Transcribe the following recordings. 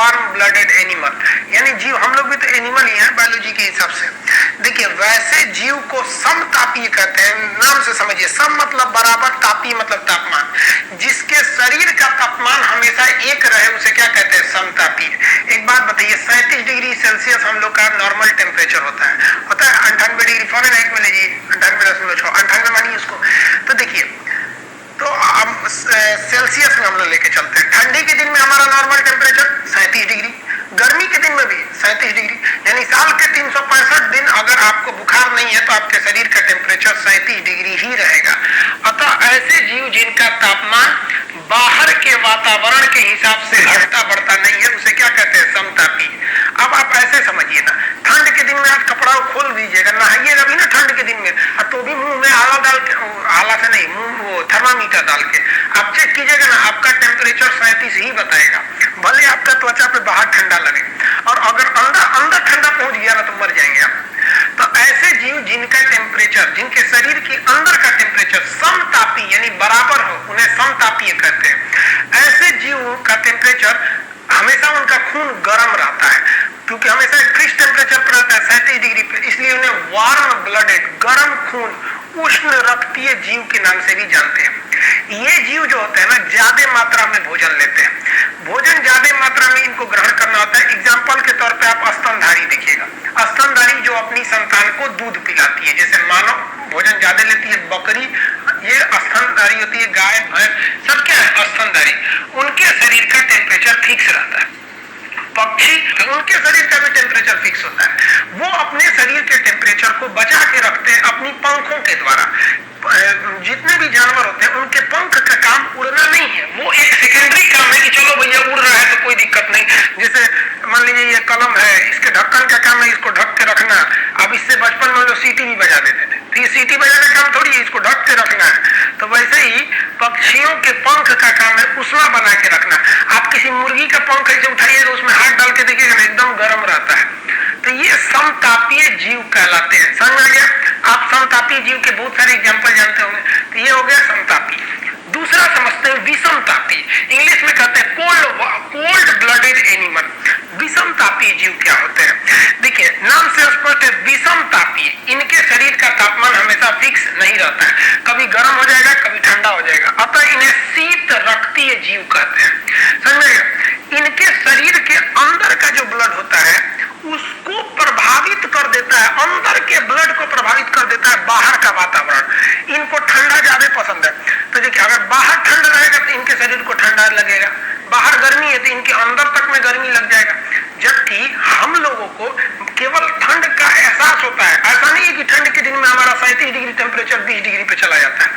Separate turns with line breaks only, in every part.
Warm blooded animal, यानी जीव, हम लोग भी तो एनिमल ही हैं बायोलॉजी के हिसाब से। देखिए वैसे जीव को समतापीय कहते हैं, नाम से समझिए, सम मतलब बराबर, तापीय मतलब तापमान। जिसके शरीर का तापमान हमेशा एक रहे उसे क्या कहते हैं? समतापीय। एक बात बताइए, 37 डिग्री सेल्सियस हम लोग का नॉर्मल टेम्परेचर होता है 98 डिग्री फ़ारेनहाइट में लीजिए, 98.6 मानिए उसको। तो देखिए, तो हम सेल्सियस में हम लोग लेके चलते हैं। ठंडी के दिन में हमारा नॉर्मल टेम्परेचर 37 डिग्री, गर्मी के दिन में भी 37 डिग्री, यानी साल के 365 दिन अगर आपको बुखार नहीं है तो आपके शरीर का टेम्परेचर 37 डिग्री ही रहेगा। अतः ऐसे जीव जिनका तापमान बाहर के वातावरण के हिसाब से घटता बढ़ता नहीं है उसे क्या कहते हैं? समतापी। अब आप ऐसे समझिए ना, ठंड के दिन में आप कपड़ा खोल दीजिएगा, नहाइएगा भी ना ठंड के दिन में, तो भी मुंह में आला डाल के, आला से नहीं, मुंह वो थर्मामीटर डाल के आप चेक कीजिएगा ना, आपका टेम्परेचर 37 ही बताएगा, भले आपका त्वचा पे बाहर ठंडा लगे। और अगर अंदर ठंडा पहुंच गया ना तो मर जाएंगे आप। तो ऐसे जीव जिनका टेम्परेचर, जिनके शरीर के अंदर का टेम्परेचर समतापी यानी बराबर हो, उन्हें समतापीय कहते हैं। ऐसे जीव का टेम्परेचर हमेशा, उनका खून गर्म रहता है, क्योंकि हमेशा एक फिक्स टेम्परेचर पर रहता है 37 डिग्री पे, इसलिए उन्हें वार्म ब्लडेड, गर्म खून, उष्ण रक्तीय जीव के नाम से भी जानते हैं। ये जीव जो होते हैं ना, ज्यादा मात्रा में भोजन लेते हैं, भोजन ज्यादा मात्रा में इनको ग्रहण करना होता है। एग्जाम्पल के तौर पे आप स्तनधारी देखिएगा, स्तनधारी जो अपनी संतान को दूध पिलाती है, जैसे मानव भोजन ज्यादा लेती है, बकरी ये स्तनधारी होती है, गाय भैंस सब क्या है? स्तनधारी। उनके शरीर का टेम्परेचर फिक्स रहता है। पक्षी, उनके शरीर का भी टेम्परेचर फिक्स होता है, वो अपने शरीर के टेम्परेचर को बचा के रखते हैं अपनी पंखों के द्वारा। जितने भी जानवर होते हैं उनके पंख का काम उड़ना नहीं है, वो एक सेकेंडरी काम है कि चलो भैया उड़ रहा है तो कोई दिक्कत नहीं। जैसे मान लीजिए ये कलम है, इसके ढक्कन का काम है इसको ढक के रखना। अब इससे बचपन में लोग सीटी भी बजा देते थे, तो ये सीटी बजाने का काम थोड़ी है, इसको ढक के रखना है। तो वैसे ही पक्षियों के पंख का काम है उष्मा बना के रखना। आप किसी मुर्गी का पंख ऐसे उठाइए तो उसमें हाथ डाल के देखिएगा ना, एकदम गर्म रहता है। तो ये समतापीय जीव कहलाते हैं। समझ आ गया? आप समतापीय जीव के बहुत सारे एग्जाम्पल जानते होंगे। तो ये हो गया समतापी। दूसरा समझते हैं विषमतापी, इंग्लिश में कहते हैं कोल्ड ब्लडेड एनिमल। विषमतापी जीव क्या होते हैं? देखिए नाम से स्पष्ट है, विषमतापी, इनके शरीर का तापमान हमेशा फिक्स नहीं रहता है, कभी गर्म हो जाएगा कभी ठंडा हो जाएगा, अतः इन्हें शीत रक्तीय जीव कहते हैं। समझ? इनके शरीर के अंदर का जो ब्लड होता है उसको प्रभावित कर देता है, अंदर के ब्लड को प्रभावित कर देता है बाहर का वातावरण। इनको ठंडा ज्यादा पसंद है, तो देखिए अगर बाहर ठंड रहेगा तो इनके शरीर को ठंडा लगेगा, बाहर गर्मी है तो इनके अंदर तक में गर्मी लग जाएगा। जबकि हम लोगों को केवल ठंड का एहसास होता है, ऐसा नहीं है कि ठंड के दिन में हमारा 37 डिग्री टेम्परेचर 20 डिग्री पे चला जाता है।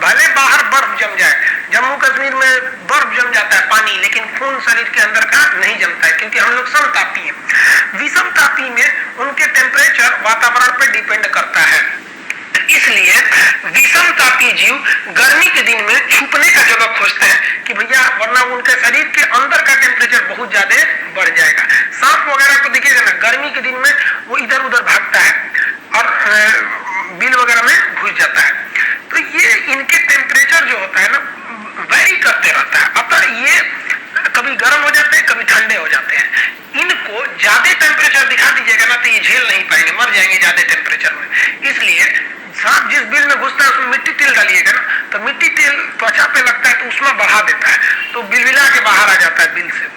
भले बाहर बर्फ जम जाए, जम्मू कश्मीर में बर्फ जम जाता है पानी, लेकिन खून शरीर के अंदर का नहीं जमता है, क्योंकि हम लोग समतापी हैं। विषमतापी में उनके टेम्परेचर वातावरण पर डिपेंड करता है, इसलिए विषमतापी जीव गर्मी के दिन में छुपने का जगह खोजते हैं कि भैया, वरना उनके शरीर के अंदर का टेम्परेचर बहुत ज्यादा बढ़ जाएगा। सांप वगैरह को देखिएगा ना, गर्मी के दिन में वो इधर उधर भागता है और बिल वगैरह में घुस जाता है। तो ये इनके टेम्परेचर जो होता है ना वेरी करते रहता है, अतः ये कभी गर्म हो जाते हैं कभी ठंडे हो जाते हैं। इनको ज्यादा टेम्परेचर दिखा दीजिएगा ना तो ये झेल नहीं पाएंगे, मर जाएंगे ज्यादा टेम्परेचर में। इसलिए सांप जिस बिल में घुसता है उसमें मिट्टी तेल डालिएगा ना, तो मिट्टी तेल त्वचा पे लगता है तो उसमें बढ़ा देता है, तो बिलबिला के बाहर आ जाता है बिल से।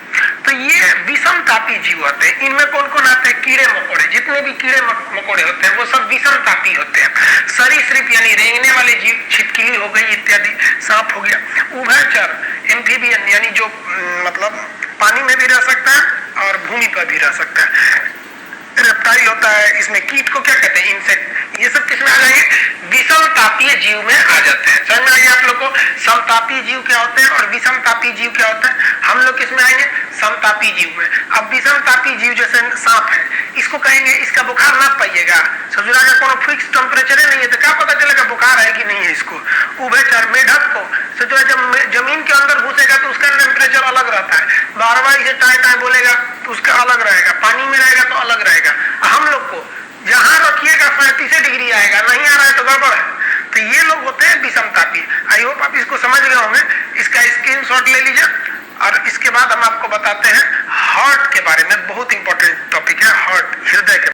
तो ये विषमतापी जीव होते हैं। इनमें कौन कौन आते हैं? कीड़े मकोड़े, जितने भी कीड़े मकोड़े होते हैं वो सब विषमतापी होते हैं। सरीसृप यानी रेंगने वाले जीव, छिपकली हो गई इत्यादि, सांप हो गया। उभयचर एम्फीबियन यानी जो मतलब पानी में भी रह सकता है और भूमि पर भी रह सकता है। रेप्टाइल होता है, इसमें कीट को क्या कहते हैं? इंसेक्ट। ये सब किसमें आ जाएंगे? विषमतापीय जीव में आ जाते हैं। समझ में आ गया आप लोग को? समतापी जीव क्या होते हैं और विषमतापी जीव क्या होता है? हम लोग किसमें आएंगे? समतापी जीव में। अब विषमतापी जीव जैसे सांप है, इसको कहेंगे इसका बुखार ना पाइएगा, ससुरा का कोनो फिक्स टेम्परेचर नहीं है तो क्या पता चलेगा बुखार है कि नहीं है इसको। उभयचर मेढक को ससुरा जब जमीन के अंदर घुसेगा तो उसका टेम्परेचर अलग रहता है, बार बार इसे टाए टाए बोलेगा तो उसका अलग रहेगा, पानी में रहेगा तो अलग रहेगा। हम लोग को जहां रखिएगा 37 डिग्री आएगा, नहीं आ रहा है तो गड़बड़ है। तो ये लोग होते हैं विषमतापी। आई होप आप इसको समझ गए होंगे। इसका स्क्रीनशॉट ले लीजिए और इसके बाद हम आपको बताते हैं हार्ट के बारे में बहुत इंपॉर्टेंट